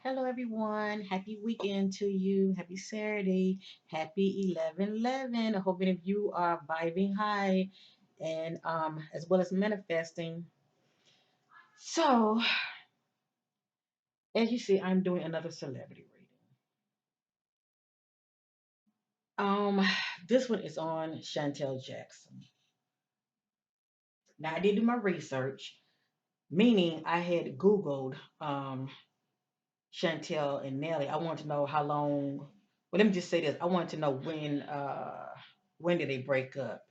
Hello, everyone. Happy weekend to you. Happy Saturday. Happy 11/11. I hope any of you are vibing high and as well as manifesting. So, as you see, I'm doing another celebrity reading. Um, this one is on Shantel Jackson. Now, I did do my research, meaning I had Googled Chantel and Nelly. I want to know how long. Well, let me just say this. I want to know when did they break up?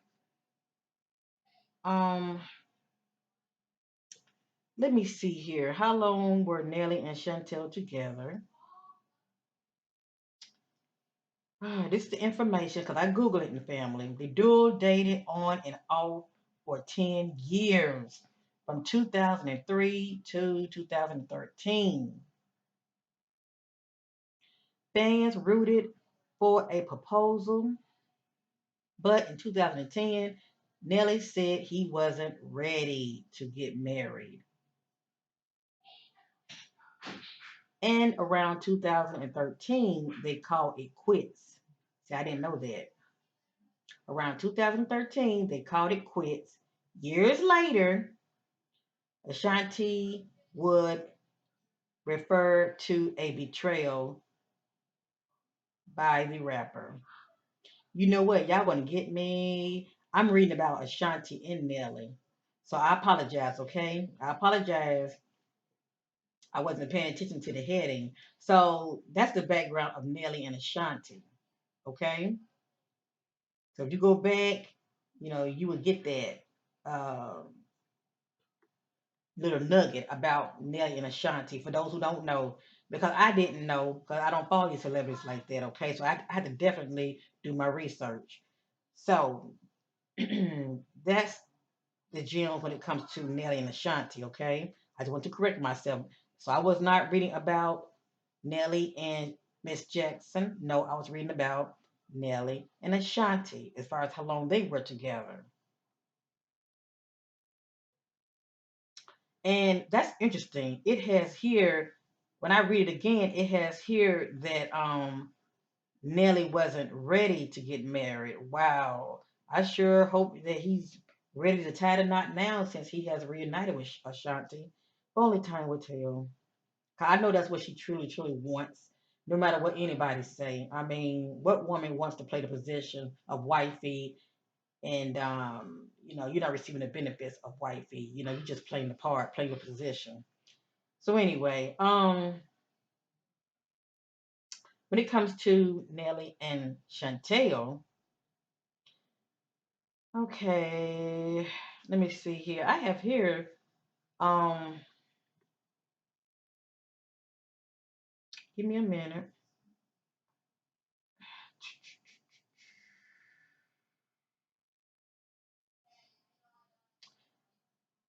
Um, Let me see here. How long were Nelly and Chantel together? This is the information because I Googled it in the family. The duo dated on and off for 10 years from 2003 to 2013. Fans rooted for a proposal, but in 2010, Nelly said he wasn't ready to get married. And around 2013, they called it quits. See, I didn't know that. Around 2013, they called it quits. Years later, Ashanti would refer to a betrayal by the rapper. You know what? Y'all want to get me? I'm reading about Ashanti and Nelly. So I apologize, okay? I apologize. I wasn't paying attention to the heading. So that's the background of Nelly and Ashanti, okay? So if you go back, you would get that little nugget about Nelly and Ashanti for those who don't know, because I didn't know because I don't follow these celebrities like that. Okay, so I had to definitely do my research. So that's the gems when it comes to Nelly and Ashanti. Okay, I just want to correct myself. So I was not reading about Nelly and Miss Jackson. No, I was reading about Nelly and Ashanti as far as how long they were together. And that's interesting. It has here, when I read it again, it has here that Nelly wasn't ready to get married. Wow. I sure hope that he's ready to tie the knot now since he has reunited with Ashanti. Only time will tell. 'Cause I know that's what she truly, truly wants, no matter what anybody say. I mean, what woman wants to play the position of wifey and you're not receiving the benefits of wifey. You're just playing the part, playing your position. So anyway, when it comes to Nelly and Chantel, okay, let me see here. I have here, um, give me a minute.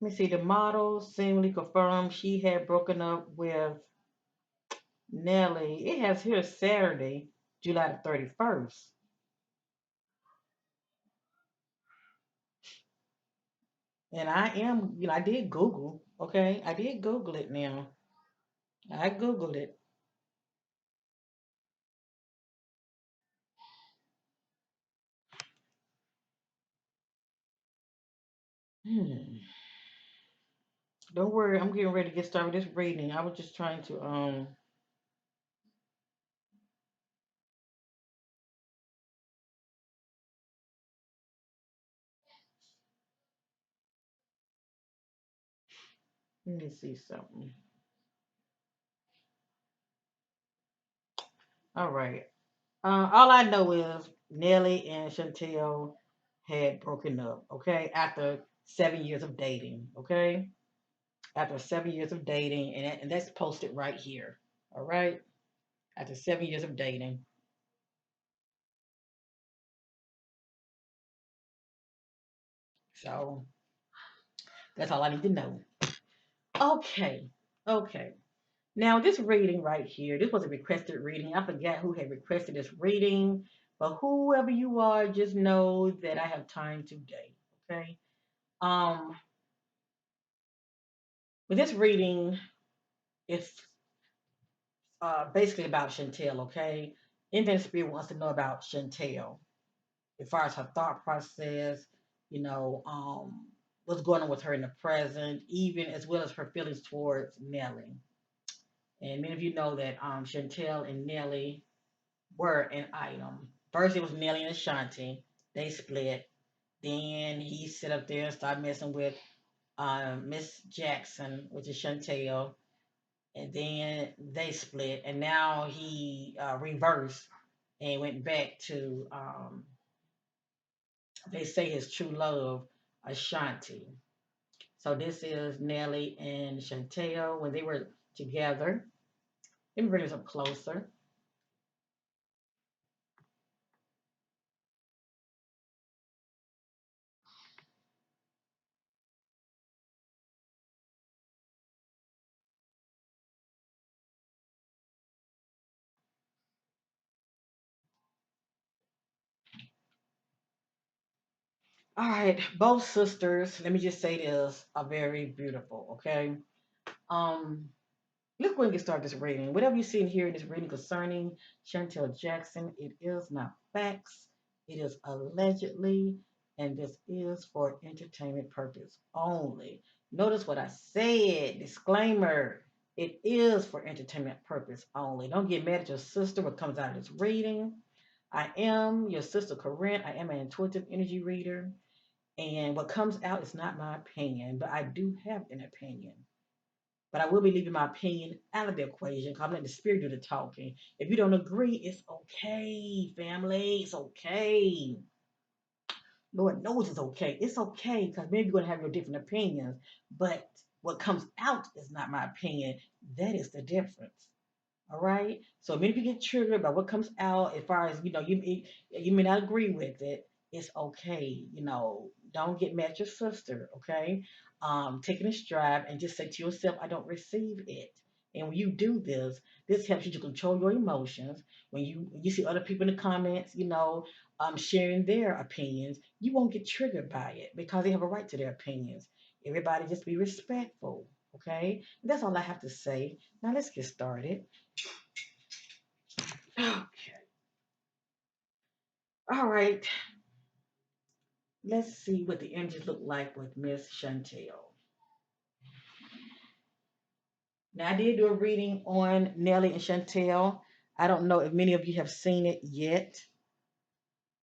Let me see. The model seemingly confirmed she had broken up with Nelly. It has here Saturday, July the 31st. And I am, I did Google, okay? I did Google it now. I Googled it. Hmm. Don't worry, I'm getting ready to get started with this reading. I was just trying to let me see something. All right. All I know is Nelly and Chantel had broken up, okay, after 7 years of dating, okay? After 7 years of dating, and that's posted right here, all right? After 7 years of dating. So that's all I need to know. Okay, okay. Now, this reading right here, this was a requested reading. I forgot who had requested this reading, but whoever you are, just know that I have time today, okay? Um, with this reading, it's basically about Chantel, okay? Infinite Spirit wants to know about Chantel as far as her thought process, what's going on with her in the present, even as well as her feelings towards Nelly. And many of you know that Chantel and Nelly were an item. First, it was Nelly and Ashanti. They split. Then he sit up there and started messing with Miss Jackson, which is Chantel. And then they split. And now he reversed and went back to, they say, his true love, Ashanti. So this is Nelly and Chantel when they were together. Let me bring this up closer. All right, both sisters, let me just say this, are very beautiful, okay? Um, let's go and get started this reading. Whatever you see and hear in this reading concerning Chantel Jackson, it is not facts. It is allegedly, and this is for entertainment purpose only. Notice what I said. Disclaimer. It is for entertainment purpose only. Don't get mad at your sister what comes out of this reading. I am your sister Corinne. I am an intuitive energy reader. And what comes out is not my opinion, but I do have an opinion. But I will be leaving my opinion out of the equation because I'm letting the spirit do the talking. If you don't agree, it's okay, family. It's okay. Lord knows it's okay. It's okay because maybe you're going to have your different opinions. But what comes out is not my opinion. That is the difference. All right. So many people get triggered by what comes out as far as, you may not agree with it. It's okay. Don't get mad at your sister. Okay. Take it in stride and just say to yourself, I don't receive it. And when you do this, this helps you to control your emotions. When you see other people in the comments, sharing their opinions, you won't get triggered by it because they have a right to their opinions. Everybody just be respectful. Okay. That's all I have to say. Now let's get started. Okay. All right. Let's see what the images look like with Miss Chantel. Now, I did do a reading on Nelly and Chantel. I don't know if many of you have seen it yet.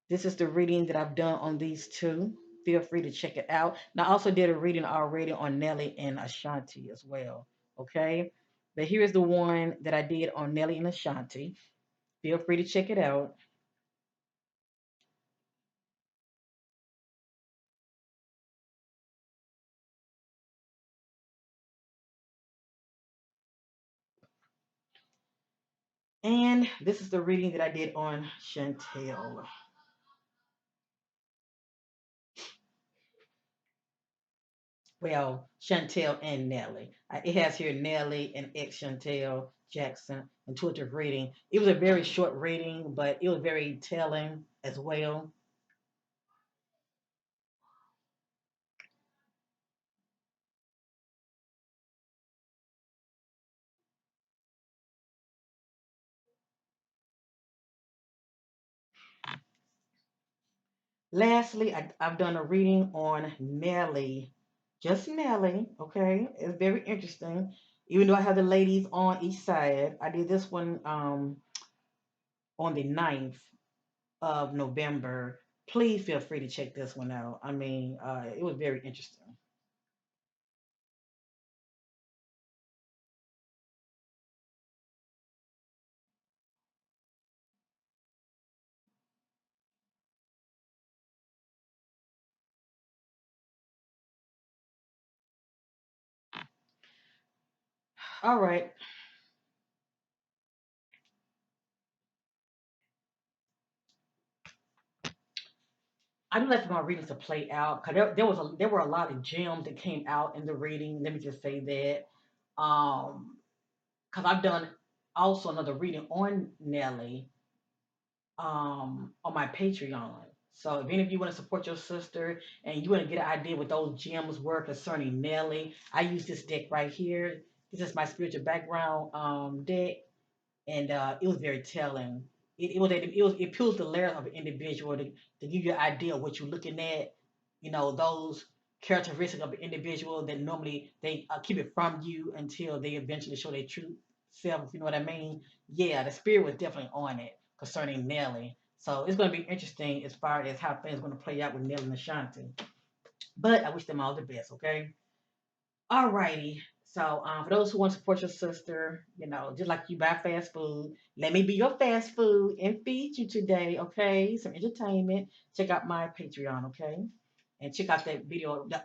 This is the reading that I've done on these two. Feel free to check it out. Now, I also did a reading already on Nelly and Ashanti as well. Okay. But here's the one that I did on Nelly and Ashanti. Feel free to check it out. And this is the reading that I did on Chantel. Well, Chantel and Nelly. It has here Nelly and ex Chantel Jackson, intuitive reading. It was a very short reading, but it was very telling as well. Lastly, I've done a reading on Nelly, just Nelly. Okay, it's very interesting. Even though I have the ladies on each side, I did this one on the 9th of November. Please feel free to check this one out. I mean, it was very interesting. All right. I do like for my readings to play out because there were a lot of gems that came out in the reading. Let me just say that, because I've done also another reading on Nelly, on my Patreon. So if any of you want to support your sister and you want to get an idea what those gems were concerning Nelly, I use this deck right here. This is my spiritual background deck. and it was very telling. It peels the layer of an individual to give you an idea of what you're looking at. You know those characteristics of an individual that normally they keep it from you until they eventually show their true self. If you know what I mean? Yeah, the spirit was definitely on it concerning Nelly. So it's going to be interesting as far as how things are going to play out with Nelly and Ashanti. But I wish them all the best. Okay. Alrighty. So for those who want to support your sister, you know, just like you buy fast food, let me be your fast food and feed you today, okay? Some entertainment. Check out my Patreon, okay? And check out that video, the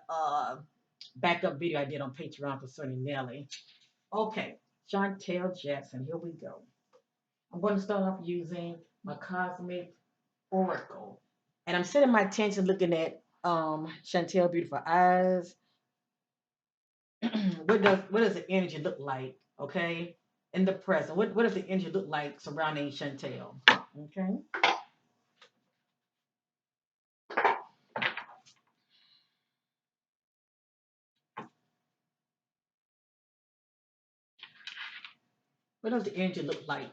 backup video I did on Patreon concerning Nelly. Okay, Shantel Jackson, here we go. I'm going to start off using my Cosmic Oracle. And I'm setting my attention looking at Chantel beautiful eyes. What does the energy look like? Okay, in the present, what does the energy look like surrounding Chantel? Okay, what does the energy look like?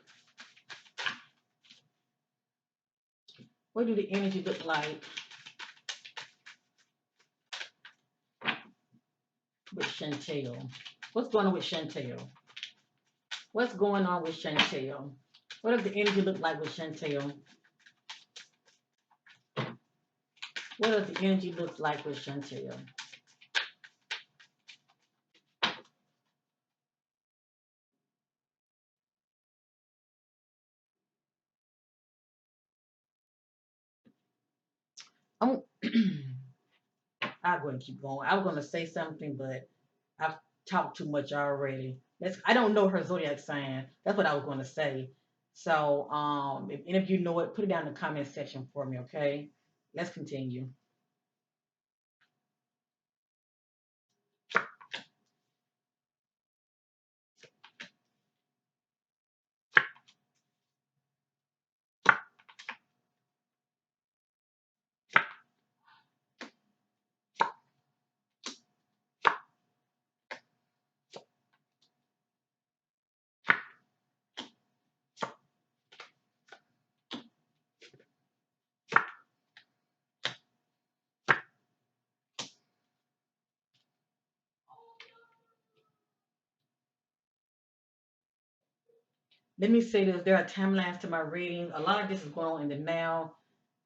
What do the energy look like with Chantel? What's going on with Chantel? What's going on with Chantel? What does the energy look like with Chantel? What does the energy look like with Chantel? I'm, I'll go and keep going. I was going to say something, but I've talked too much already. I don't know her zodiac sign. That's what I was going to say. So, if any of you know it, put it down in the comment section for me, okay? Let's continue. Let me say this: there are timelines to my reading. A lot of this is going on in the now,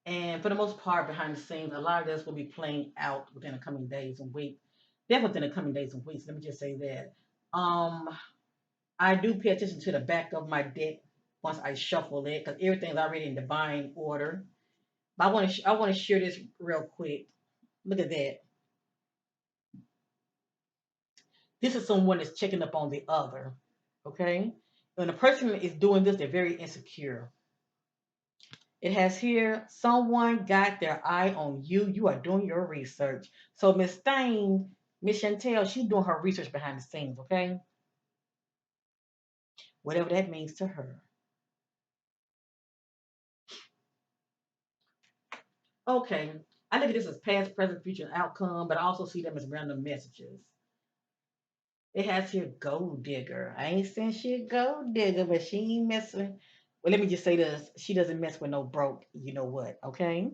and for the most part, behind the scenes, a lot of this will be playing out within the coming days and weeks. Definitely within the coming days and weeks. Let me just say that. Um, I do pay attention to the back of my deck once I shuffle it because everything's already in divine order. But I want to share this real quick. Look at that. This is someone that's checking up on the other. Okay? When a person is doing this, they're very insecure. It has here, someone got their eye on you. You are doing your research. So Miss Stain, Miss Chantel, she's doing her research behind the scenes, okay? Whatever that means to her. Okay. I look at this as past, present, future, and outcome, but I also see them as random messages. It has here gold digger. I ain't saying she a gold digger, but she ain't messing. Well, let me just say this: she doesn't mess with no broke. You know what? Okay.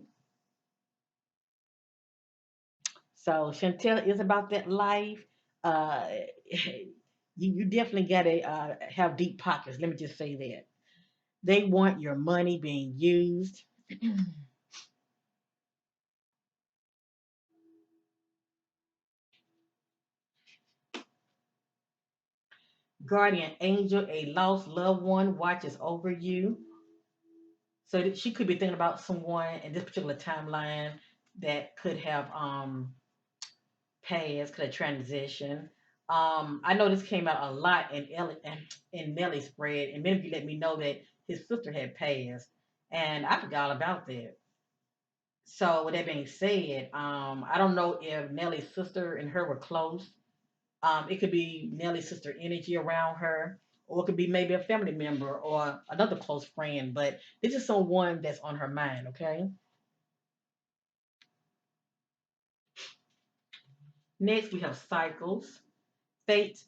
So Chantel is about that life. Uh, you definitely gotta have deep pockets. Let me just say that they want your money being used. Guardian angel, a lost loved one, watches over you. So that she could be thinking about someone in this particular timeline that could have passed, could have transitioned. I know this came out a lot in Nelly's spread, and many of you let me know that his sister had passed, and I forgot all about that. So with that being said, I don't know if Nelly's sister and her were close. It could be Nelly's sister energy around her, or it could be maybe a family member or another close friend. But this is someone that's on her mind. Okay. Next, we have cycles, fate,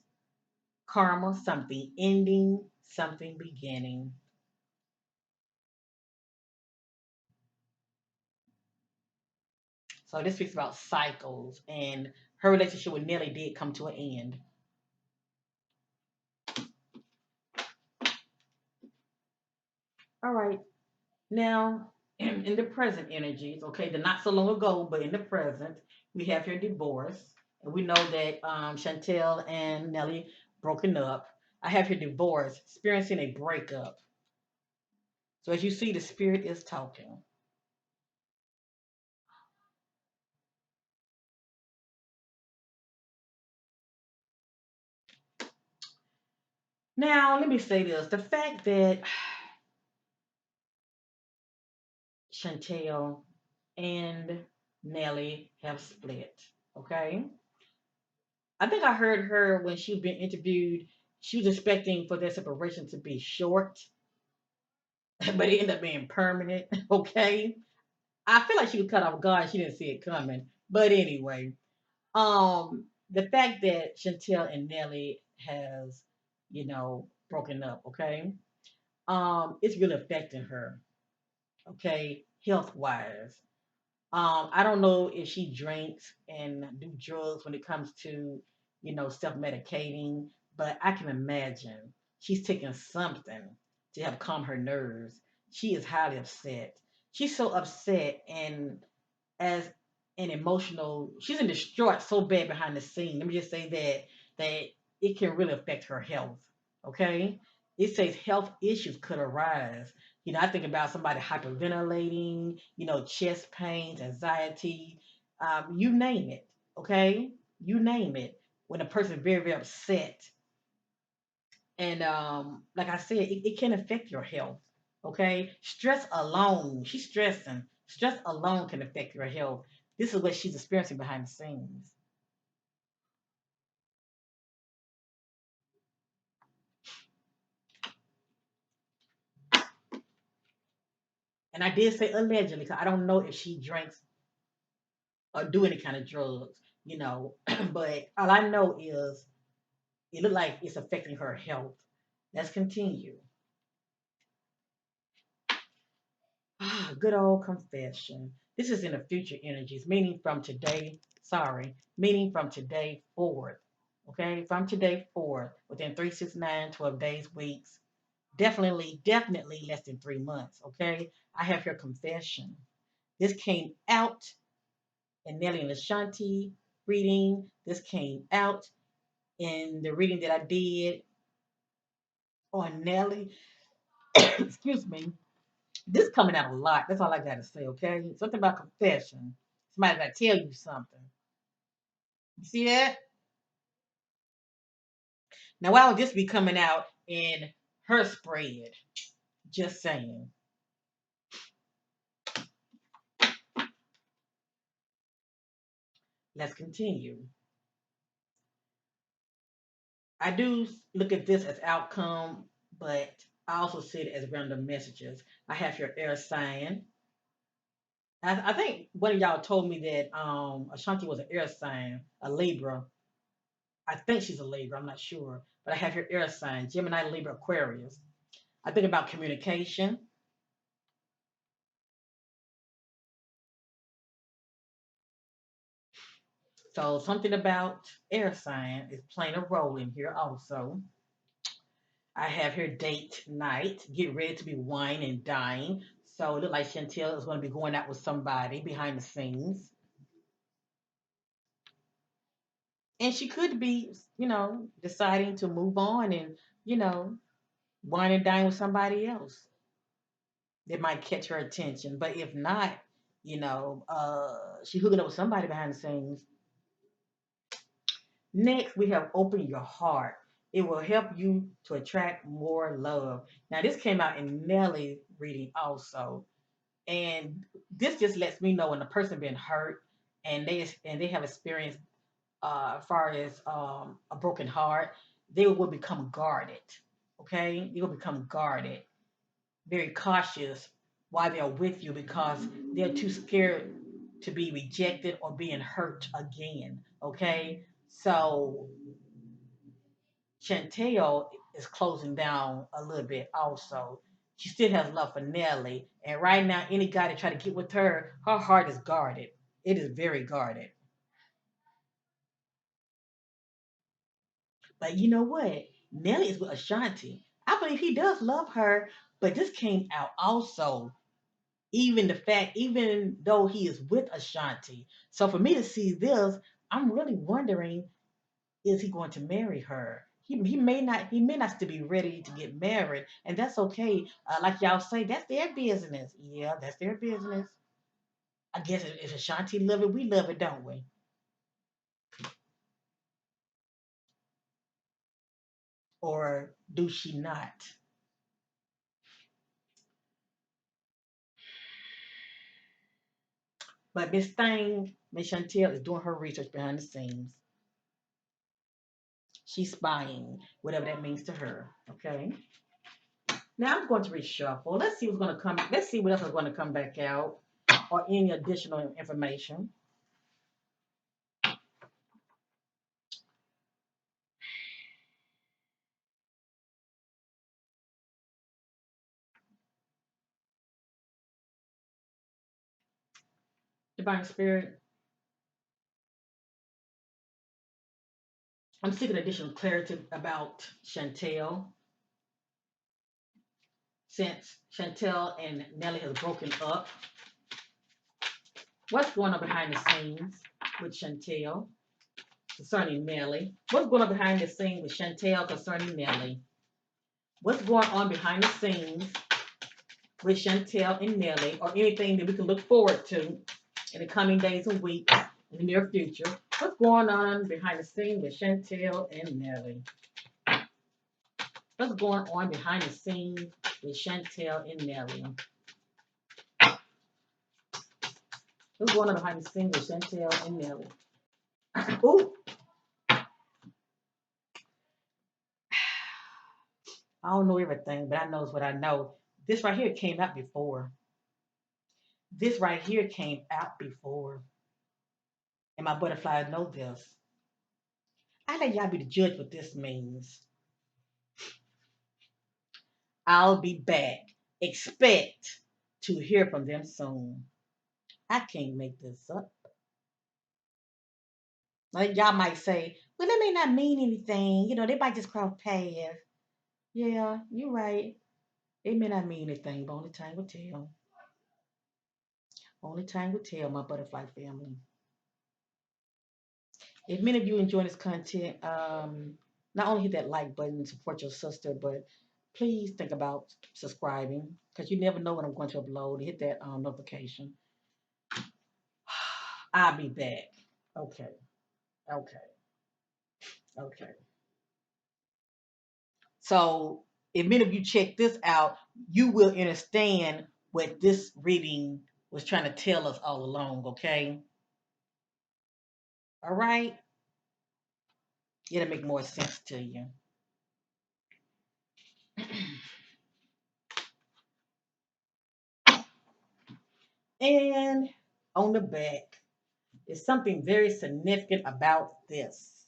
karma, something ending, something beginning. So this speaks about cycles, and her relationship with Nelly did come to an end. All right. Now, in the present energies, okay, the not so long ago, but in the present, we have your divorce. And we know that Chantel and Nelly broken up. I have your divorce, experiencing a breakup. So as you see, the spirit is talking. Now, let me say this. The fact that Chantel and Nelly have split, okay? I think I heard her when she was being interviewed. She was expecting for their separation to be short, but it ended up being permanent. Okay, I feel like she was cut off guard. She didn't see it coming. But anyway, the fact that Chantel and Nelly has, broken up. Okay, it's really affecting her. Okay, health wise. I don't know if she drinks and do drugs when it comes to, self medicating, but I can imagine she's taking something to help calm her nerves. She is highly upset. She's so upset and as an emotional, she's in distraught so bad behind the scene. Let me just say that it can really affect her health. Okay, it says health issues could arise. I think about somebody hyperventilating, chest pains, anxiety, you name it. Okay, you name it. When a person is very, very upset, and like I said, it can affect your health. Okay, stress alone, she's stressing. Stress alone can affect your health. This is what she's experiencing behind the scenes. And I did say allegedly because I don't know if she drinks or do any kind of drugs, but all I know is it looked like it's affecting her health. Let's continue. Good old confession. This is in the future energies, meaning from today, meaning from today forward. Okay, from today forward, within 3, 6, 9, 12 days, weeks, definitely less than 3 months. Okay, I have her confession. This came out in Nelly and Ashanti reading. This came out in the reading that I did on Nelly. Excuse me. This coming out a lot. That's all I gotta say, okay? Something about confession. Somebody gotta tell you something. You see that? Now why would this be coming out in her spread? Just saying. Let's continue. I do look at this as outcome, but I also see it as random messages. I have your air sign. I think one of y'all told me that Ashanti was an air sign, a Libra. I think she's a Libra, I'm not sure. But I have your air sign, Gemini, Libra, Aquarius. I think about communication. So something about air sign is playing a role in here also. I have here date night, get ready to be wine and dine. So it looks like Chantel is going to be going out with somebody behind the scenes. And she could be, deciding to move on and, you know, wine and dine with somebody else that might catch her attention. But if not, she hooking up with somebody behind the scenes. Next, we have open your heart. It will help you to attract more love. Now, this came out in Nelly reading also, and this just lets me know when a person been hurt and they have experienced as far as a broken heart, they will become guarded. Okay, they will become guarded, very cautious while they're with you because they're too scared to be rejected or being hurt again. Okay, so Chantel is closing down a little bit also. She still has love for Nelly. And right now, any guy that try to get with her, her heart is guarded. It is very guarded. But you know what? Nelly is with Ashanti. I believe he does love her, but this came out also. Even the fact, even though he is with Ashanti. So for me to see this, I'm really wondering, is he going to marry her? He may not still be ready to get married, and that's okay. Like y'all say, that's their business. Yeah, that's their business. I guess if Ashanti love it, we love it, don't we? Or do she not? But Miss Chantel is doing her research behind the scenes. She's spying, whatever that means to her. Okay. Now I'm going to reshuffle. Let's see what's going to come. Let's see what else is going to come back out, or any additional information. Divine Spirit, I'm seeking additional clarity about Chantel, since Chantel and Nelly has broken up. What's going on behind the scenes with Chantel concerning Nelly? What's going on behind the scenes with Chantel concerning Nelly? What's going on behind the scenes with Chantel and Nelly, or anything that we can look forward to in the coming days and weeks in the near future? What's going on behind the scenes with Chantel and Nelly? What's going on behind the scenes with Chantel and Nelly? What's going on behind the scenes with Shantel and Nelly? Ooh, I don't know everything, but I knows what I know. This right here came out before. This right here came out before. And my butterflies know this. I let y'all be the judge what this means. I'll be back. Expect to hear from them soon. I can't make this up. Like y'all might say, well, that may not mean anything. They might just cross paths. Yeah, you're right. It may not mean anything, but only time will tell. Only time will tell, my butterfly family. If many of you enjoy this content, not only hit that like button and support your sister, but please think about subscribing, because you never know when I'm going to upload. Hit that notification. I'll be back. Okay, okay, okay. So if many of you check this out, you will understand what this reading was trying to tell us all along. Okay, all right. It'll make more sense to you. And on the back is something very significant about this.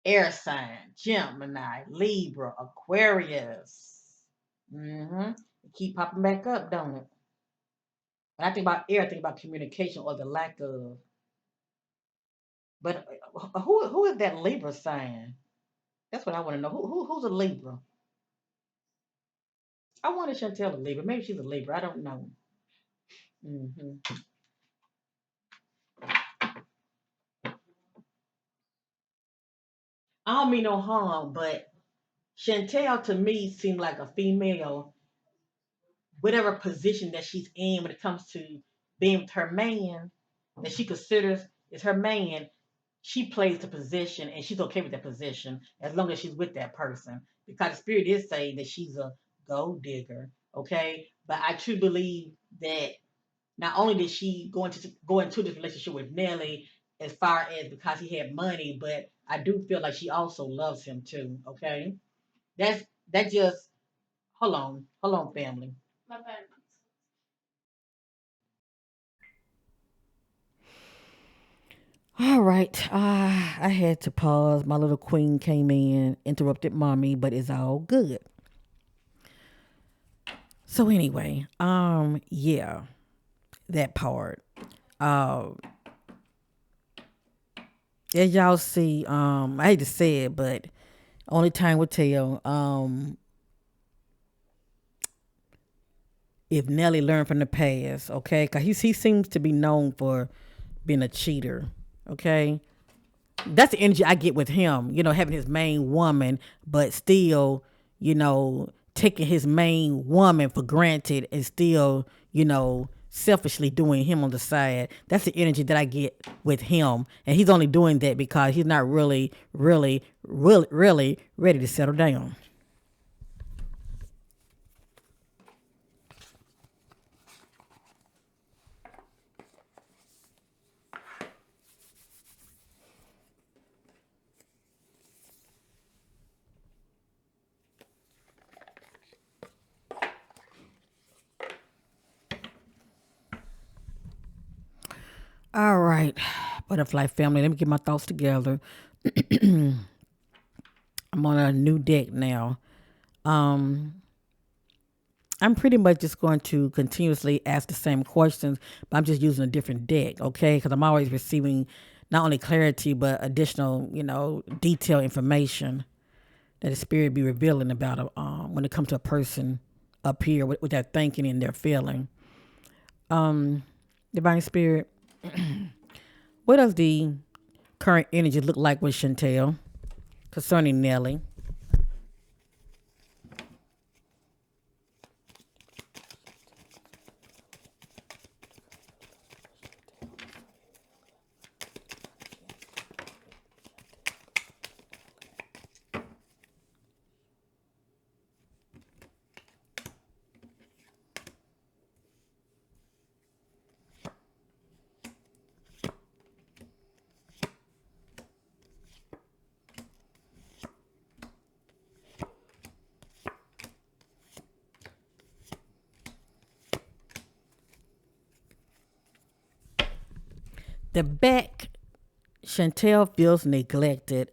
Air sign, Gemini, Libra, Aquarius. It keep popping back up, don't it? When I think about air, I think about communication or the lack of. But who is that Libra sign? That's what I want to know. Who's a Libra? I want to Chantel a Libra. Maybe she's a Libra. I don't know. hmm I don't mean no harm, but Chantel to me seemed like a female, whatever position that she's in when it comes to being with her man, that she considers is her man, she plays the position and she's okay with that position as long as she's with that person. Because the spirit is saying that she's a gold digger, okay? But I truly believe that not only did she go into this relationship with Nelly as far as because he had money, but I do feel like she also loves him too, okay? That's that just hold on, family. All right. I had to pause. My little queen came in, interrupted mommy, but it's all good. So anyway, yeah, that part. Uh, as y'all see, I hate to say it, but only time will tell. If Nelly learned from the past, okay, because he seems to be known for being a cheater, okay. That's the energy I get with him. Having his main woman, but still, taking his main woman for granted and still, selfishly doing him on the side. That's the energy that I get with him, and he's only doing that because he's not really, really, really, really ready to settle down. All right, butterfly family. Let me get my thoughts together. I'm on a new deck now. Um, I'm pretty much just going to continuously ask the same questions, but I'm just using a different deck, okay? Because I'm always receiving not only clarity but additional, detailed information that the spirit be revealing about when it comes to a person up here with their thinking and their feeling. Divine spirit, what does the current energy look like with Chantel concerning Nelly? The back, Chantel feels neglected.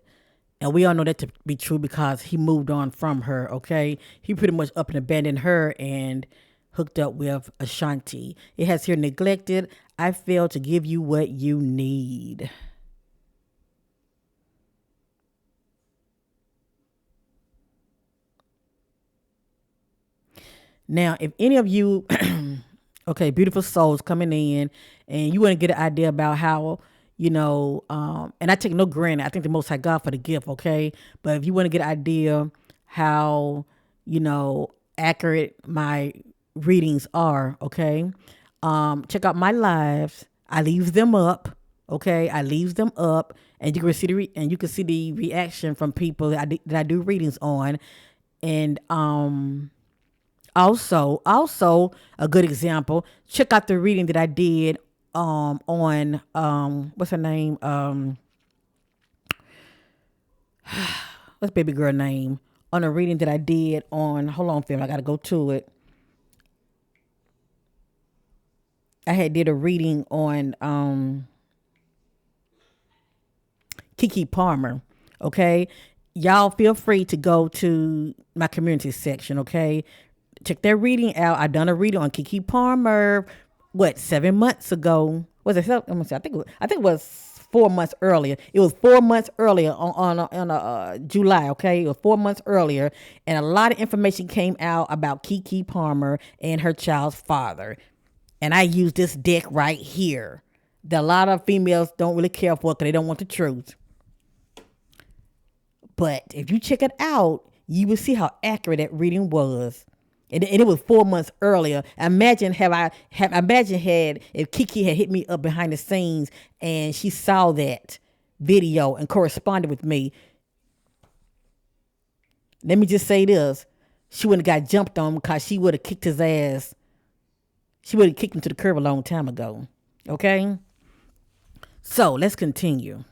And we all know that to be true because he moved on from her, okay? He pretty much up and abandoned her and hooked up with Ashanti. It has here neglected. I failed to give you what you need. Now, if any of you, okay, beautiful souls coming in, and you want to get an idea about how, and I take no granted. I think the Most High God for the gift, okay. But if you want to get an idea how, accurate my readings are, okay, check out my lives. I leave them up, okay. I leave them up, and you can see and you can see the reaction from people that I do readings on, and also a good example. Check out the reading that I did on what's her name? What's baby girl name? On a reading that I did on hold on film, I gotta go to it. I had did a reading on Kiki Palmer. Okay. Y'all feel free to go to my community section, okay? Check that reading out. I done a reading on Kiki Palmer, what, 7 months ago? Was it? Let me see. I think it was 4 months earlier. It was 4 months earlier on July. Okay, it was 4 months earlier, and a lot of information came out about Kiki Palmer and her child's father. And I use this deck right here that a lot of females don't really care for because they don't want the truth. But if you check it out, you will see how accurate that reading was. And it was 4 months earlier. Imagine had if Kiki had hit me up behind the scenes and she saw that video and corresponded with me. Let me just say this: she wouldn't have got jumped on because she would have kicked his ass. She would have kicked him to the curb a long time ago. Okay, so let's continue.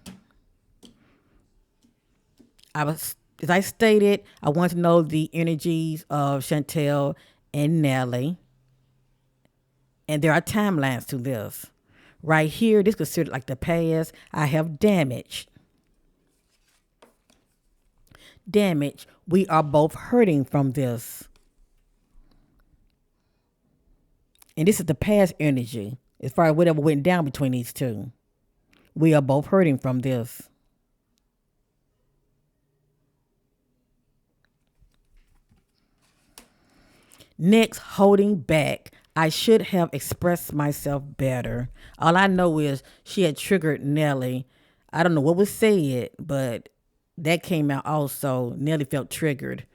As I stated, I want to know the energies of Chantel and Nelly, and there are timelines to this. Right here, this considered like the past. I have damaged. Damage. We are both hurting from this. And this is the past energy. As far as whatever went down between these two. We are both hurting from this. Next, holding back. I should have expressed myself better. All I know is she had triggered Nelly. I don't know what was said, but that came out also. Nelly felt triggered.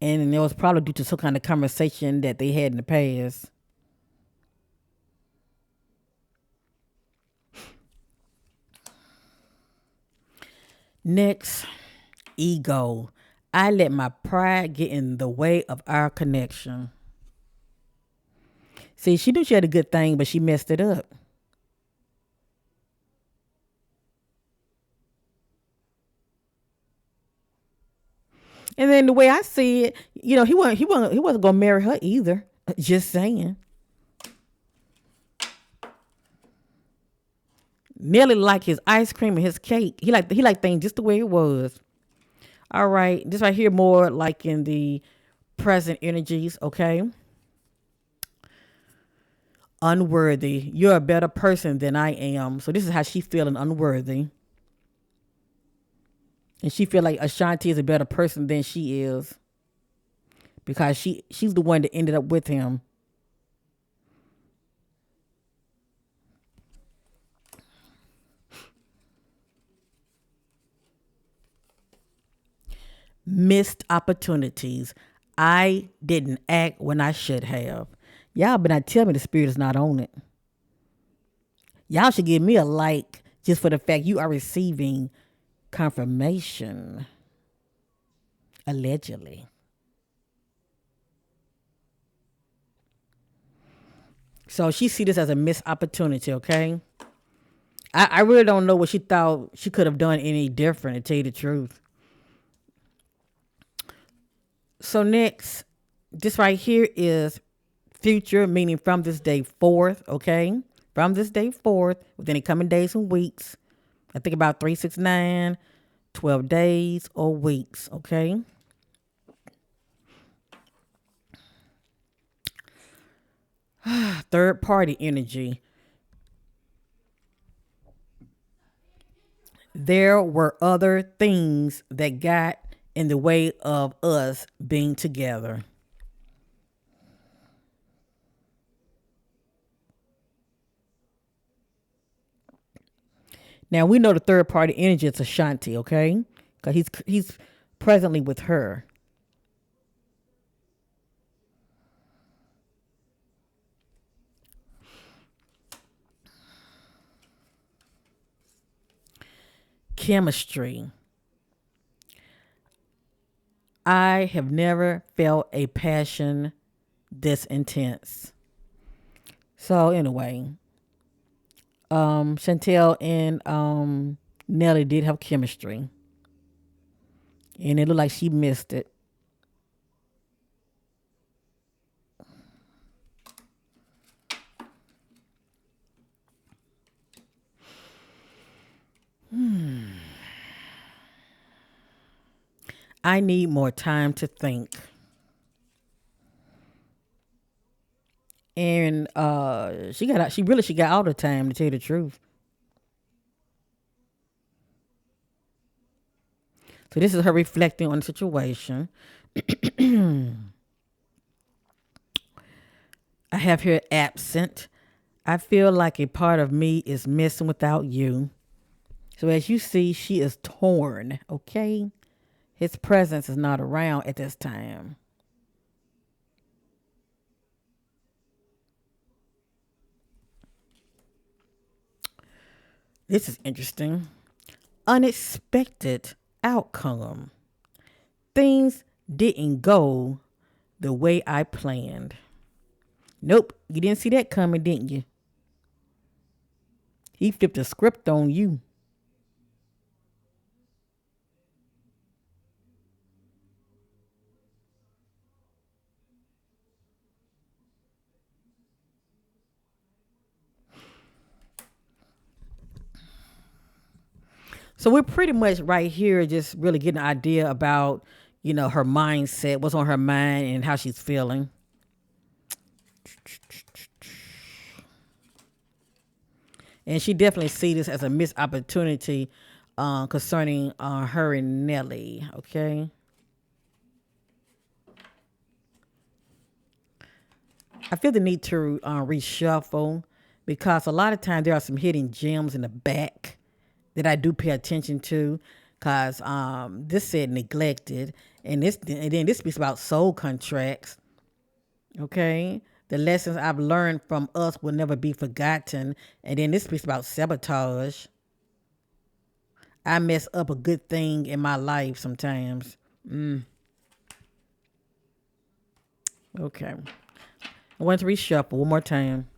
And it was probably due to some kind of conversation that they had in the past. Next, ego. I let my pride get in the way of our connection. See, she knew she had a good thing, but she messed it up. And then the way I see it, he wasn't gonna marry her either. Just saying. Nelly liked his ice cream and his cake. He liked things just the way it was. All right, this right here more like in the present energies. Okay, unworthy. You're a better person than I am. So this is how she feeling unworthy, and she feel like Ashanti is a better person than she is because she's the one that ended up with him. Missed opportunities. I didn't act when I should have. Y'all better not tell me the spirit is not on it. Y'all should give me a like just for the fact you are receiving confirmation. Allegedly. So she see this as a missed opportunity, okay? I really don't know what she thought she could have done any different, to tell you the truth. So next, this right here is future, meaning from this day forth, okay? From this day forth, within the coming days and weeks. I think about 369, 12 days or weeks, okay? Third party energy. There were other things that got in the way of us being together. Now we know the third party energy is Ashanti, okay? Because he's presently with her. Chemistry. I have never felt a passion this intense. So anyway, Chantel and Nelly did have chemistry, and it looked like she missed it. I need more time to think. And she got all the time, to tell you the truth. So this is her reflecting on the situation. I have here absent. I feel like a part of me is missing without you. So as you see, she is torn, okay? His presence is not around at this time. This is interesting. Unexpected outcome. Things didn't go the way I planned. Nope, you didn't see that coming, didn't you? He flipped the script on you. So we're pretty much right here, just really getting an idea about, her mindset, what's on her mind, and how she's feeling. And she definitely see this as a missed opportunity concerning her and Nelly. Okay, I feel the need to reshuffle because a lot of times there are some hidden gems in the back that I do pay attention to. Cause this said neglected, and then this speaks about soul contracts. Okay, the lessons I've learned from us will never be forgotten, and then this speaks about sabotage. I mess up a good thing in my life sometimes. Okay, I want to reshuffle one more time.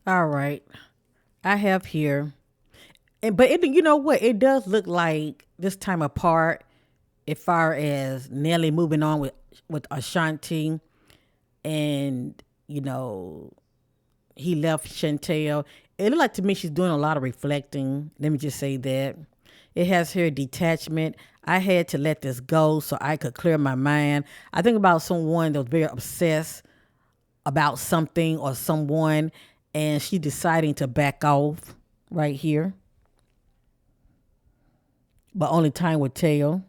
All right, I have here, but you know what? It does look like this time apart, as far as Nelly moving on with Ashanti, and you know he left Shantel. It looked like to me she's doing a lot of reflecting. Let me just say that. It has her detachment. I had to let this go so I could clear my mind. I think about someone that was very obsessed about something or someone, and she deciding to back off right here. But only time would tell.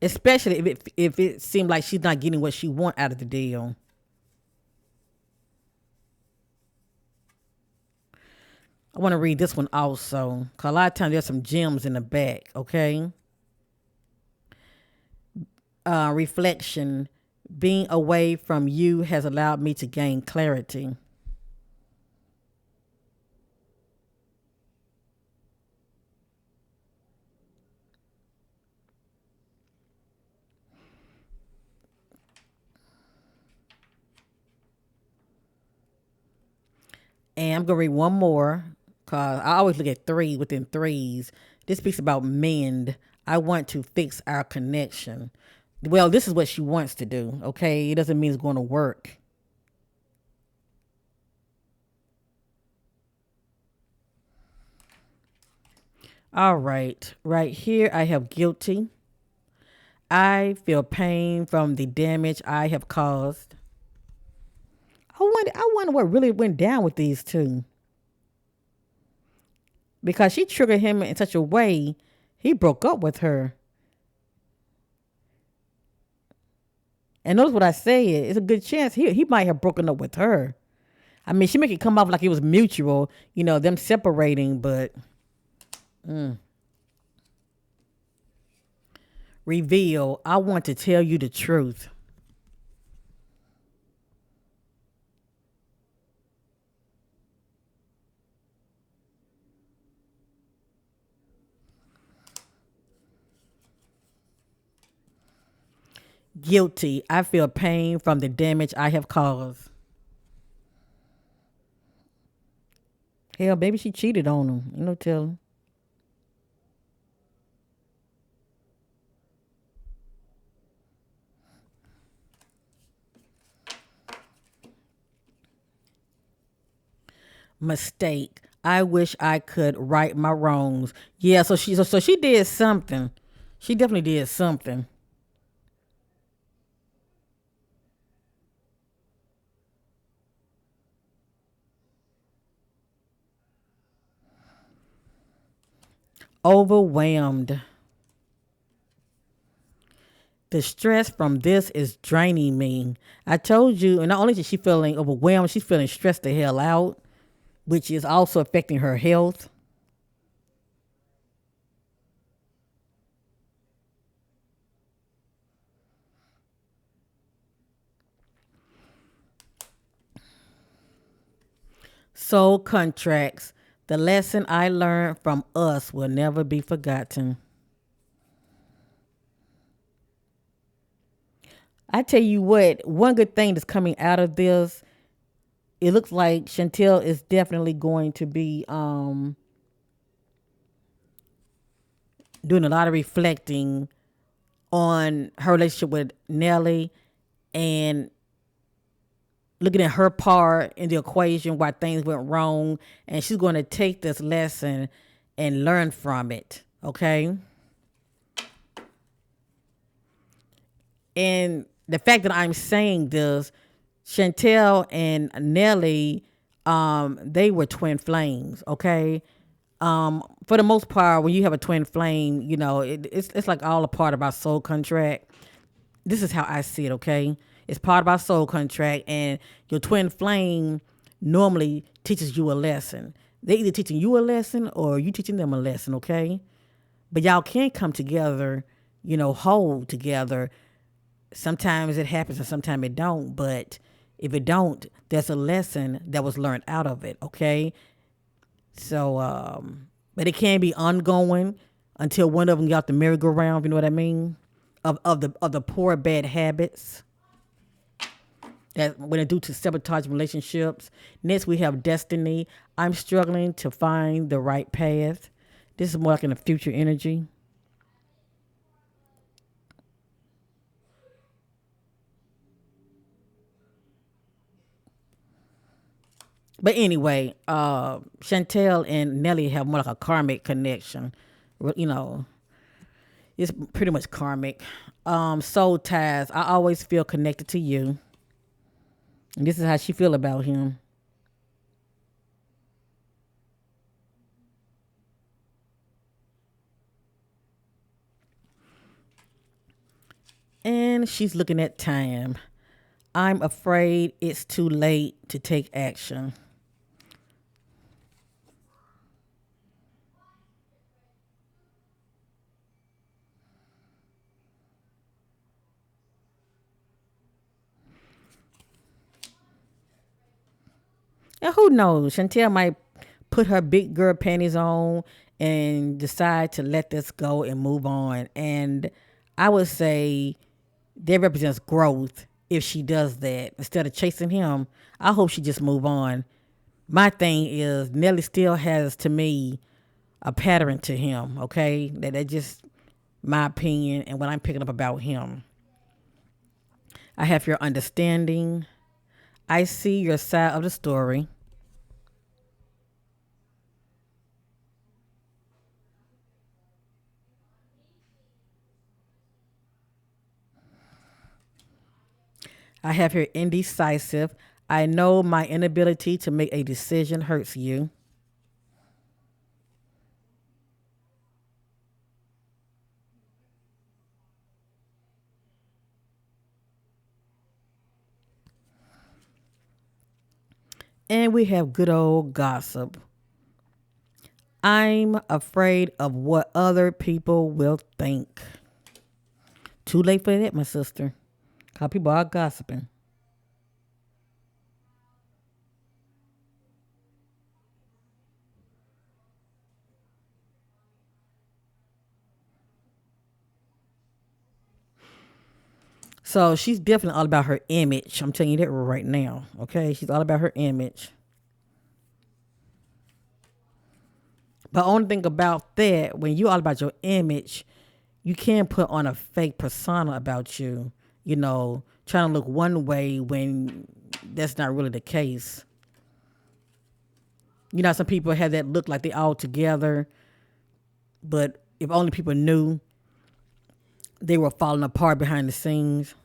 Especially if it seemed like she's not getting what she want out of the deal. I want to read this one also, because a lot of times there's some gems in the back, okay? Reflection. Being away from you has allowed me to gain clarity. And I'm going to read one more, because I always look at three within threes. This speaks about mend. I want to fix our connection. Well, this is what she wants to do, okay? It doesn't mean it's going to work. All right. Right here, I have guilty. I feel pain from the damage I have caused. I wonder what really went down with these two. Because she triggered him in such a way, he broke up with her. And notice what I said. It's a good chance he might have broken up with her. I mean, she make it come off like it was mutual, them separating, but reveal, I want to tell you the truth. Guilty. I feel pain from the damage I have caused. Hell, baby, she cheated on him. You know, tell mistake. I wish I could right my wrongs. Yeah, so she did something. She definitely did something. Overwhelmed. The stress from this is draining me. I told you, and not only is she feeling overwhelmed, she's feeling stressed the hell out, which is also affecting her health. Soul contracts. The lesson I learned from us will never be forgotten. I tell you what, one good thing that's coming out of this, it looks like Chantel is definitely going to be doing a lot of reflecting on her relationship with Nelly and looking at her part in the equation why things went wrong, and she's going to take this lesson and learn from it. Okay. And the fact that I'm saying this, Chantel and Nelly, they were twin flames. Okay. For the most part, when you have a twin flame, you know it's like all a part of our soul contract. This is how I see it. Okay, it's part of our soul contract, and your twin flame normally teaches you a lesson. They either teaching you a lesson or you teaching them a lesson. Okay, but y'all can't come together, whole together. Sometimes it happens and sometimes it don't. But if it don't, there's a lesson that was learned out of it. Okay, so but it can be ongoing until one of them got the merry-go-round. You know what I mean? Of the poor bad habits that when it due to sabotage relationships. Next, we have destiny. I'm struggling to find the right path. This is more like in the future energy. But anyway, Chantel and Nelly have more like a karmic connection. You know, it's pretty much karmic. Soul ties. I always feel connected to you. And this is how she feel about him. And she's looking at time. I'm afraid it's too late to take action. And who knows? Chantel might put her big girl panties on and decide to let this go and move on. And I would say that represents growth if she does that. Instead of chasing him, I hope she just move on. My thing is Nelly still has to me a pattern to him, okay? That just my opinion and what I'm picking up about him. I have your understanding. I see your side of the story. I have here indecisive. I know my inability to make a decision hurts you. And we have good old gossip. I'm afraid of what other people will think. Too late for that, my sister. Cause people are gossiping. So she's definitely all about her image. I'm telling you that right now. Okay, she's all about her image. But only thing about that, when you all about your image, you can't put on a fake persona about you. You know, trying to look one way when that's not really the case. You know, some people have that look like they all together, but if only people knew they were falling apart behind the scenes.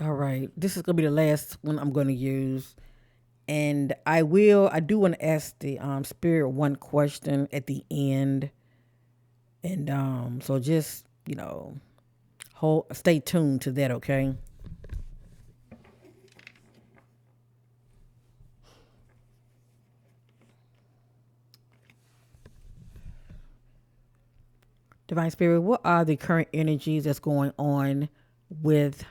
All right, this is gonna be the last one I'm gonna use, and I do want to ask the spirit one question at the end, and so just hold, stay tuned to that, okay? Divine Spirit, what are the current energies that's going on with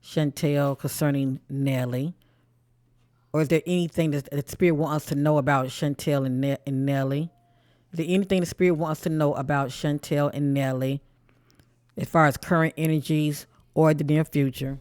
Chantel concerning Nelly? Or is there anything that Spirit wants us to know about Chantel and Nelly? Is there anything the Spirit wants us to know about Chantel and Nelly as far as current energies or the near future?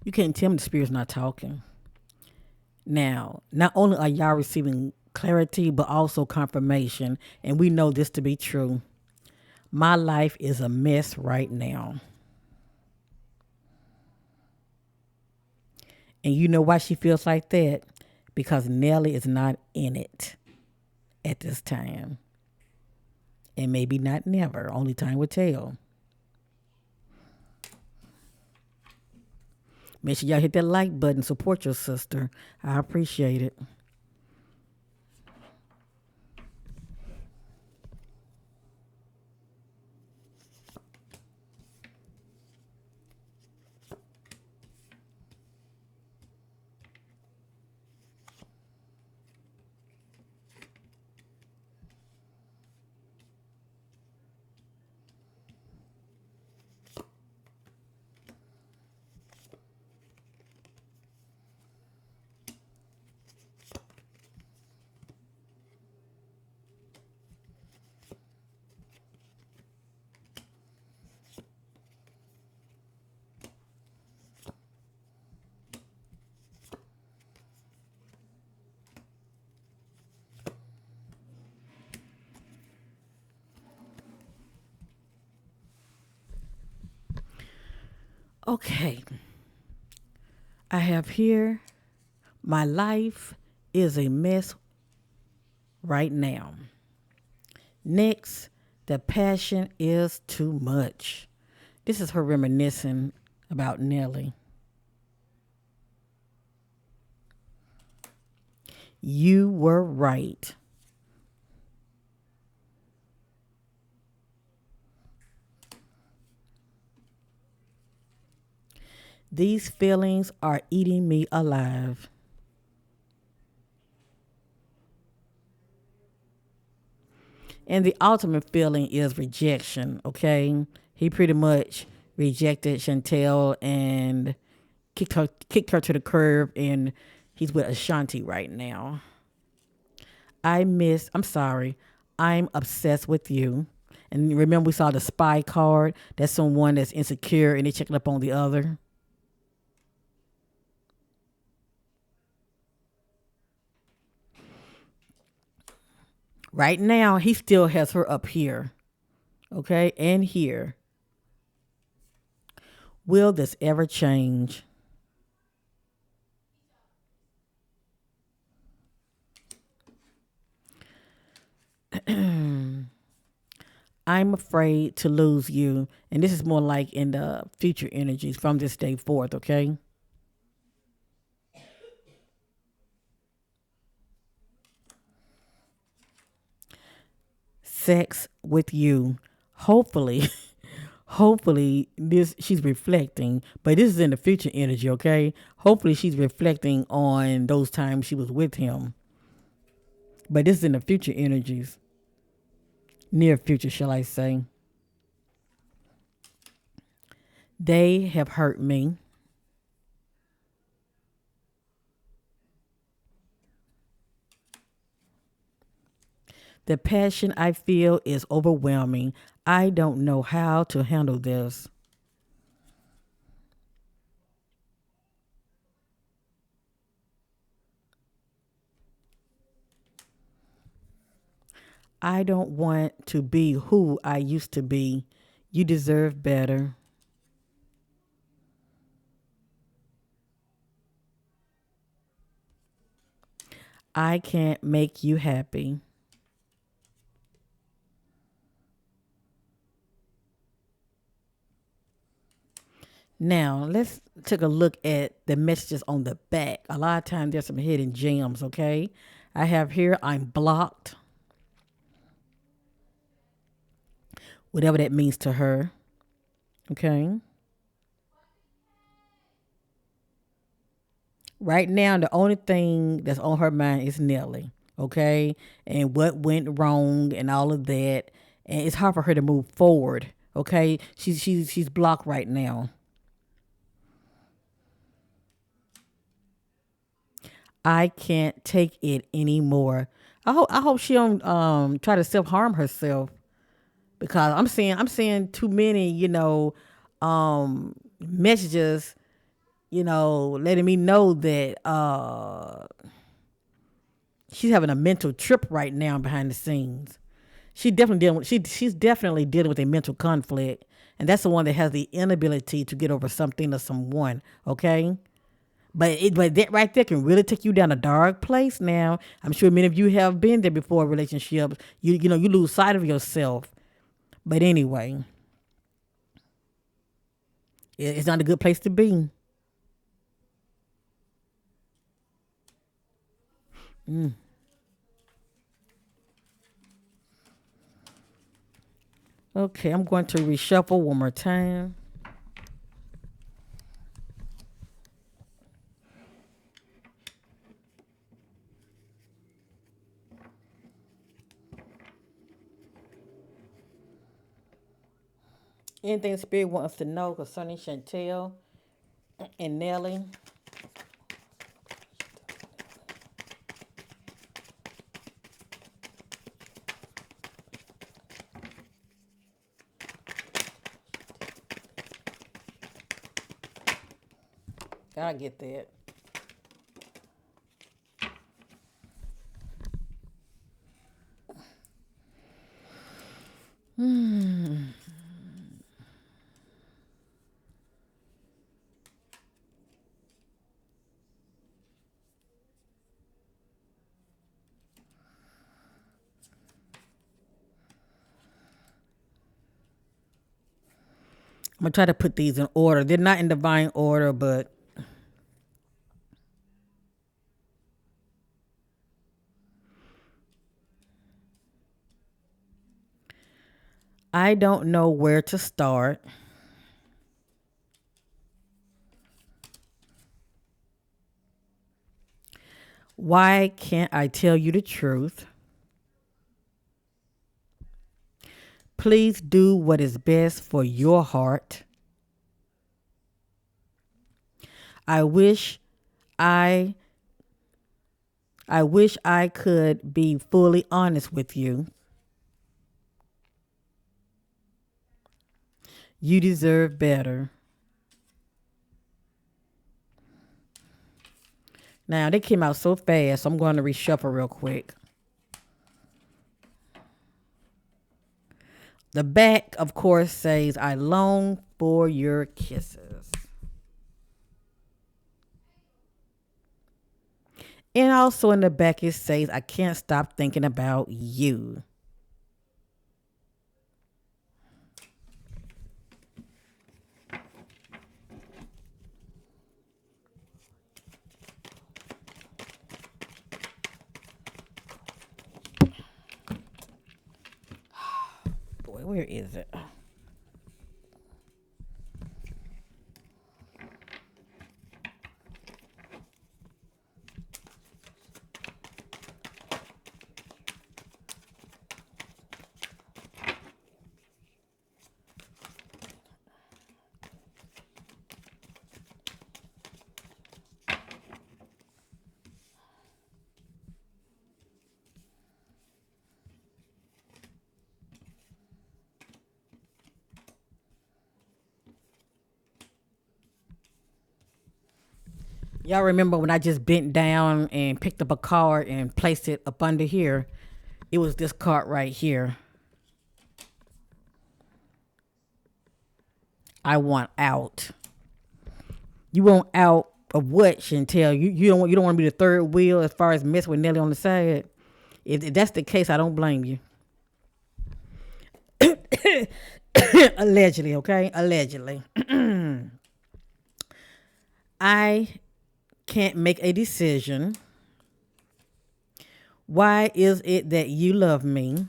You can't tell me the Spirit's not talking. Now, not only are y'all receiving clarity, but also confirmation, and we know this to be true. My life is a mess right now. And you know why she feels like that? Because Nelly is not in it at this time. And maybe not never. Only time will tell. Make sure y'all hit that like button. Support your sister. I appreciate it. Okay. I have here my life is a mess right now. Next, the passion is too much. This is her reminiscing about Nelly. You were right. These feelings are eating me alive. And the ultimate feeling is rejection, okay? He pretty much rejected Chantel and kicked her to the curb, and he's with Ashanti right now. I'm sorry, I'm obsessed with you. And remember, we saw the spy card. That's someone that's insecure and they checking up on the other. Right now, he still has her up here, okay, and here. Will this ever change? I'm afraid to lose you. And this is more like in the future energies from this day forth, okay? Sex with you. Hopefully, hopefully this she's reflecting, but this is in the future energy, okay? Hopefully she's reflecting on those times she was with him. But this is in the future energies. Near future, shall I say. They have hurt me. The passion I feel is overwhelming. I don't know how to handle this. I don't want to be who I used to be. You deserve better. I can't make you happy. Now, let's take a look at the messages on the back. A lot of times there's some hidden gems, okay? I have here, I'm blocked, whatever that means to her, okay? Right now, the only thing that's on her mind is Nelly, okay? And what went wrong and all of that. And it's hard for her to move forward, okay? She's blocked right now. I can't take it anymore. I hope she don't try to self harm herself because I'm seeing too many, messages, letting me know that she's having a mental trip right now behind the scenes. She's definitely dealing with a mental conflict, and that's the one that has the inability to get over something or someone. Okay, but that right there can really take you down a dark place. Now, I'm sure many of you have been there before. Relationships, you lose sight of yourself. But anyway, it's not a good place to be. Okay, I'm going to reshuffle one more time. Anything Spirit wants to know concerning Chantel and Nelly? I get that. I'm gonna try to put these in order. They're not in divine order, but I don't know where to start. Why can't I tell you the truth? Please do what is best for your heart. I wish I I wish I could be fully honest with you. You deserve better. Now they came out so fast, so I'm going to reshuffle real quick. The back, of course, says, I long for your kisses. And also in the back, it says, I can't stop thinking about you. Boy, where is it? Y'all remember when I just bent down and picked up a card and placed it up under here? It was this card right here. I want out. You want out of what, Chantel? You don't want to be the third wheel as far as mess with Nelly on the side. If that's the case, I don't blame you. Allegedly, okay? Allegedly. I can't make a decision. Why is it that you love me?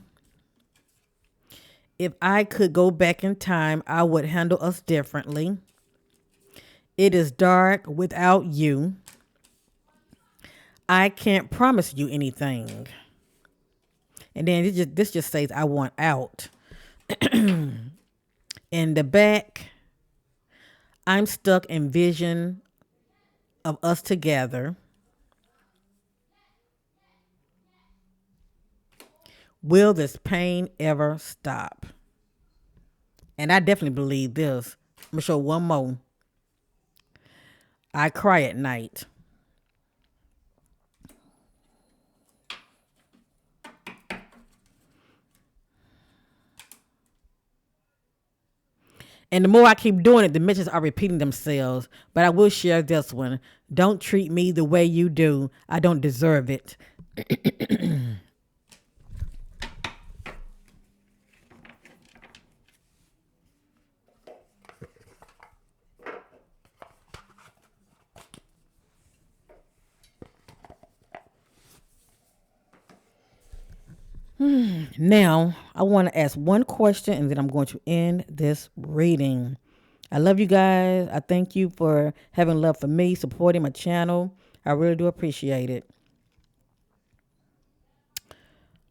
If I could go back in time, I would handle us differently. It is dark without you. I can't promise you anything. And then this just says, I want out. In the back, I'm stuck in vision of us together. Will this pain ever stop? And I definitely believe this. I'm going to show one more. I cry at night. And the more I keep doing it, the messages are repeating themselves. But I will share this one. Don't treat me the way you do. I don't deserve it. Now, I want to ask one question and then I'm going to end this reading. I love you guys. I thank you for having love for me, supporting my channel. I really do appreciate it.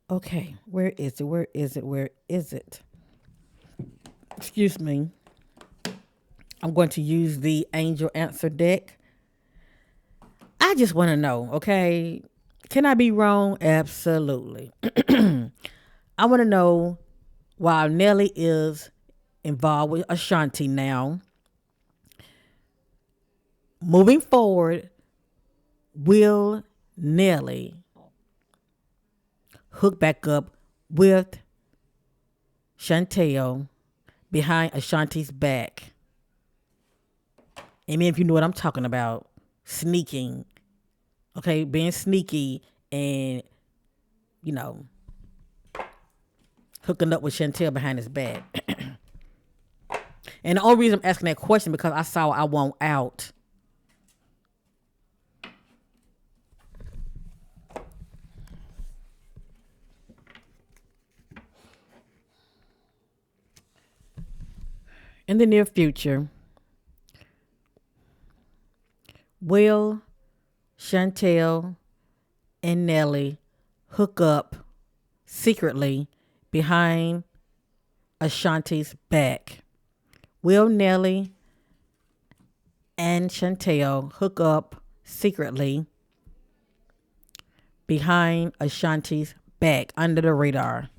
Okay, where is it? Where is it? Where is it? Excuse me. I'm going to use the Angel Answer deck. I just want to know, okay? Can I be wrong? Absolutely. I want to know, while Nelly is involved with Ashanti now, moving forward, will Nelly hook back up with Shantel behind Ashanti's back? I mean, if you know what I'm talking about, sneaking, okay, being sneaky and, you know, hooking up with Shantel behind his back. And the only reason I'm asking that question because I saw I want out. In the near future, will Shantel and Nelly hook up secretly behind Ashanti's back? Will Nelly and Shantel hook up secretly behind Ashanti's back under the radar?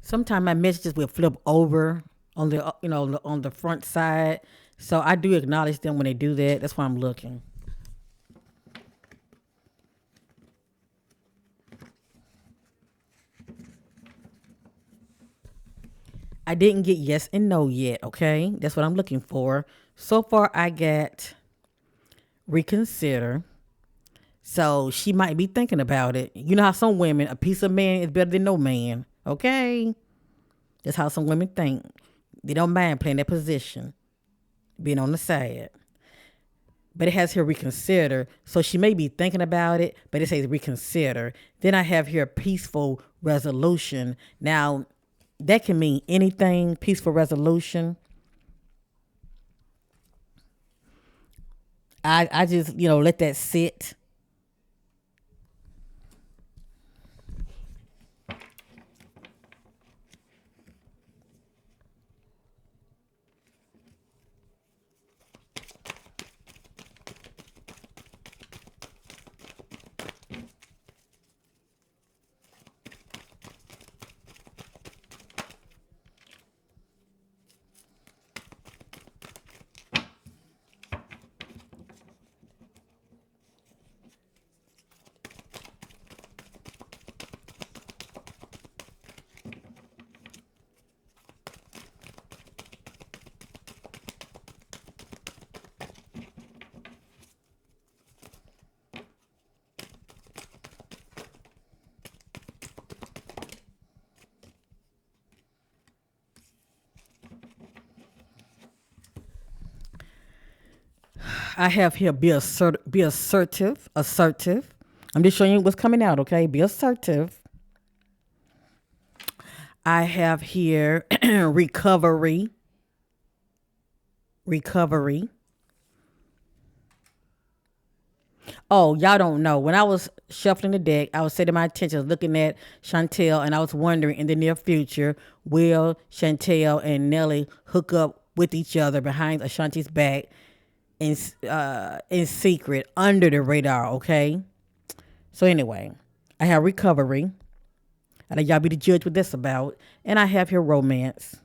Sometimes my messages will flip over on the on the front side. So I do acknowledge them when they do that. That's why I'm looking. I didn't get yes and no yet. Okay, that's what I'm looking for. So far, I got reconsider. So she might be thinking about it. You know how some women, a piece of man is better than no man. Okay, that's how some women think. They don't mind playing that position, being on the side. But it has here reconsider. So she may be thinking about it, but it says reconsider. Then I have here peaceful resolution. Now, that can mean anything, peaceful resolution. I just, let that sit. I have here be assertive. I'm just showing you what's coming out, okay? Be assertive. I have here recovery. Oh, y'all don't know. When I was shuffling the deck, I was setting my attention, looking at Chantel, and I was wondering in the near future, will Chantel and Nelly hook up with each other behind Ashanti's back in secret under the radar, okay? So anyway, I have recovery. I let y'all be the judge what that's about. And I have here romance.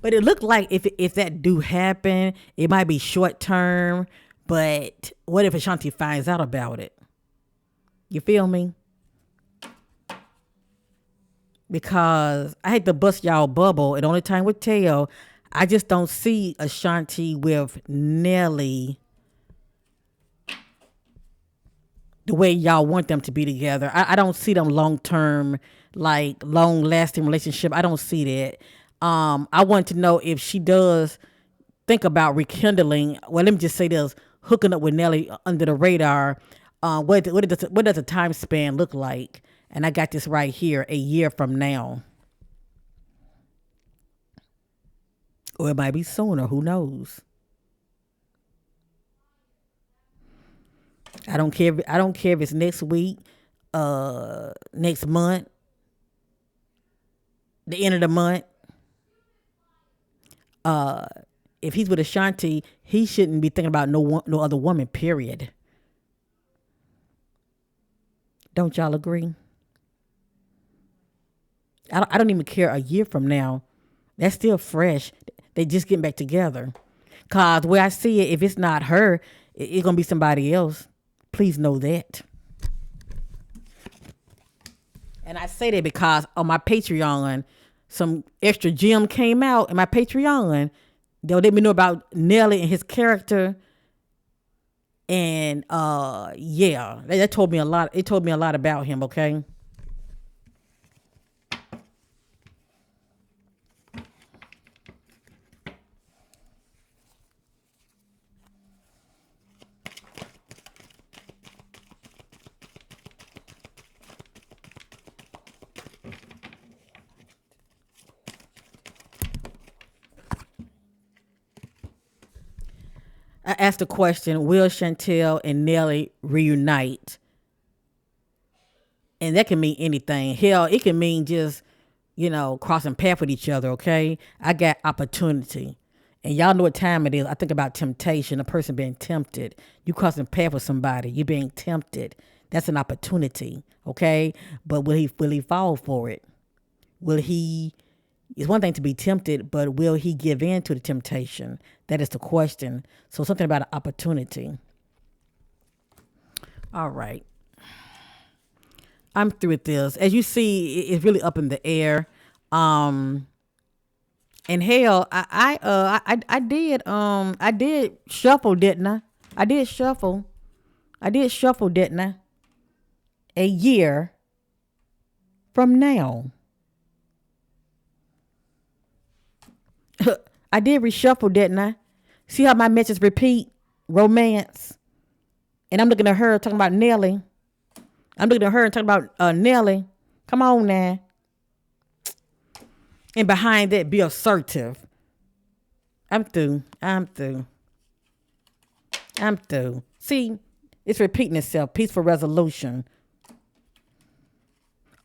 But it looked like if that do happen, it might be short term. But what if Ashanti finds out about it? You feel me? Because I hate to bust y'all bubble. It only time with tell. I just don't see Ashanti with Nelly the way y'all want them to be together. I don't see them long term, like long lasting relationship. I don't see that. I want to know if she does think about rekindling. Well, let me just say this: hooking up with Nelly under the radar. What does a time span look like? And I got this right here: a year from now, or it might be sooner. Who knows? I don't care if it's next week, next month, the end of the month. If he's with Ashanti, he shouldn't be thinking about no other woman. Period. Don't y'all agree? I don't even care a year from now. That's still fresh. They just getting back together. Cause the way I see it, if it's not her, it's gonna be somebody else. Please know that. And I say that because on my Patreon, some extra gem came out in my Patreon. They'll let me know about Nelly and his character. And yeah, that told me a lot. It told me a lot about him, okay? I asked the question, will Chantel and Nelly reunite? And that can mean anything. Hell, it can mean just, crossing path with each other, okay? I got opportunity. And y'all know what time it is. I think about temptation, a person being tempted. You crossing path with somebody, you're being tempted. That's an opportunity, okay? But will he fall for it? Will he it's one thing to be tempted, but will he give in to the temptation? That is the question. So something about an opportunity. All right. I'm through with this. As you see, it's really up in the air. Um and hell, I did shuffle, didn't I? I did shuffle. I did shuffle, didn't I? A year from now. I did reshuffle, didn't I? See how my mentions repeat? Romance. And I'm looking at her talking about Nelly. I'm looking at her and talking about Nelly. Come on now. And behind that, be assertive. I'm through. I'm through. I'm through. See, it's repeating itself. Peaceful resolution.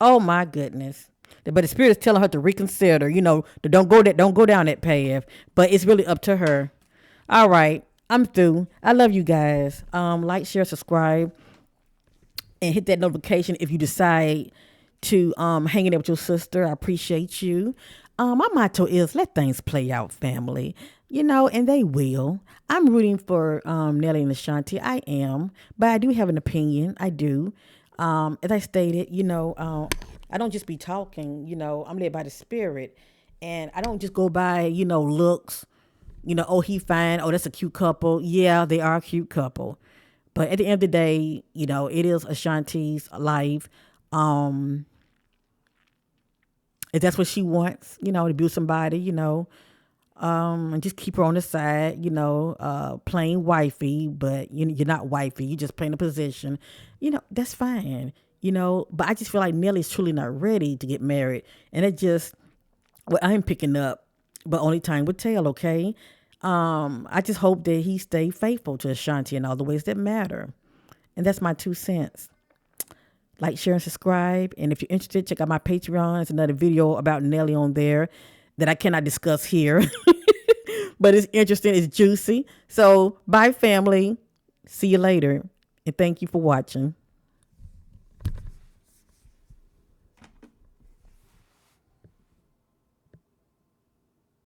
Oh my goodness. But the spirit is telling her to reconsider. Don't go down that path. But it's really up to her. All right. I'm through. I love you guys. Like, share, subscribe, and hit that notification if you decide to hang in there with your sister. I appreciate you. My motto is let things play out, family. And they will. I'm rooting for Nelly and Ashanti. I am, but I do have an opinion. I do. As I stated, I don't just be talking. I'm led by the spirit, and I don't just go by looks. Oh, he fine. Oh, that's a cute couple. Yeah, they are a cute couple. But at the end of the day, it is Ashanti's life. If that's what she wants, to be with somebody, and just keep her on the side, playing wifey, but you're not wifey, you just playing a position, that's fine, but I just feel like Nelly's truly not ready to get married. And it just, what I'm picking up, but only time will tell, okay? I just hope that he stay faithful to Ashanti in all the ways that matter. And that's my 2 cents. Like, share, and subscribe. And if you're interested, check out my Patreon. It's another video about Nelly on there that I cannot discuss here. But it's interesting. It's juicy. So, bye, family. See you later. And thank you for watching.